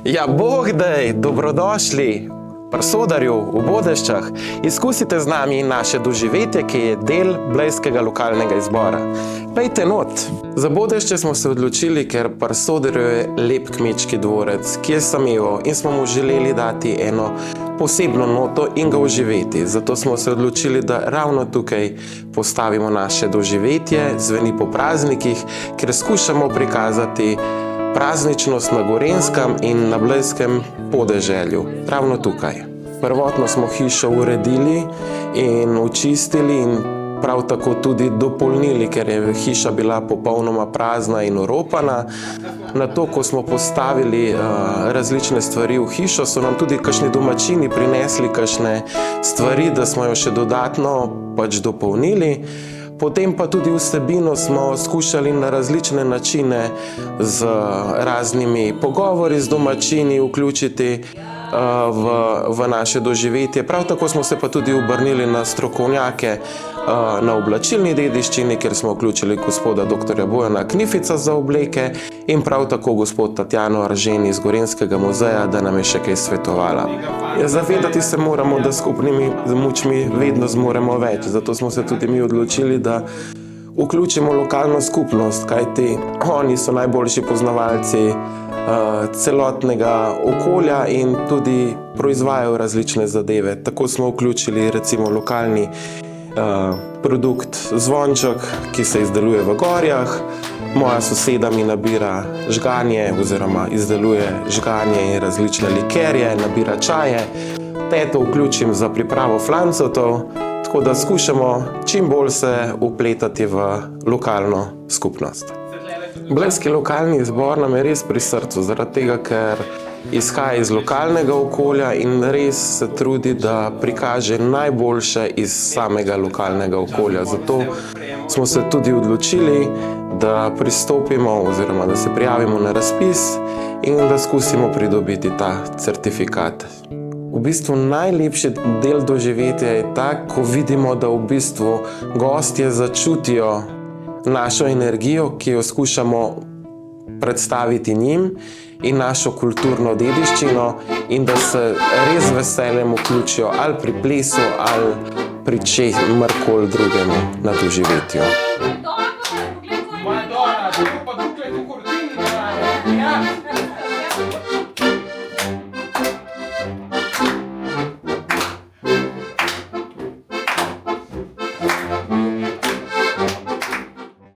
Ja, Bog daj, dobrodošli pri Sodarju v Bodeščah. Izkusite z nami naše doživetje, ki je del blejskega lokalnega izbora. Pejte not. Za Bodešče smo se odločili, ker pri Sodarju je lep kmečki dvorec, ki je samevo in smo mu želeli dati eno posebno noto in ga oživeti. Zato smo se odločili, da ravno tukaj postavimo naše doživetje, zveni po praznikih, ker skušamo prikazati prazničnost na Gorenjskem in na blejskem podeželju, ravno tukaj. Prvotno smo hišo uredili in očistili in prav tako tudi dopolnili, ker je hiša bila popolnoma prazna in oropana. Na to, ko smo postavili različne stvari v hišo, so nam tudi kakšni domačini prinesli kakšne stvari, da smo jo še dodatno dopolnili. Potem pa tudi vsebino smo skušali na različne načine z raznimi pogovori z domačini vključiti v naše doživetje. Prav tako smo se pa tudi obrnili na strokovnjake na oblačilni dediščini, kjer smo vključili gospoda dr. Bojana Knifica za obleke in prav tako gospod Tatjano Aržen iz Gorenjskega muzeja, da nam je še kaj svetovala. Zavedati se moramo, da skupnimi močmi vedno zmoremo več, zato smo se tudi mi odločili, da vključimo lokalno skupnost, kajti oni so najboljši poznavalci celotnega okolja in tudi proizvajajo različne zadeve. Tako smo vključili recimo lokalni produkt zvonček, ki se izdeluje v Gorjah. Moja soseda mi nabira žganje oziroma izdeluje žganje in različne likerje, nabira čaje. Teto vključim za pripravo flancotov, tako da skušamo čim bolj se vpletati v lokalno skupnost. Blejski lokalni izbor nam je res pri srcu, zaradi tega, ker izhaja iz lokalnega okolja in res se trudi, da prikaže najboljše iz samega lokalnega okolja. Zato smo se tudi odločili, da pristopimo oziroma da se prijavimo na razpis in da skusimo pridobiti ta certifikat. V bistvu najlepši del doživetja je tak, ko vidimo, da v bistvu gostje začutijo našo energijo, ki jo skušamo predstaviti njim in našo kulturno dediščino in da se res z veseljem vključijo ali pri plesu ali pri čemerkoli drugemu na doživetju.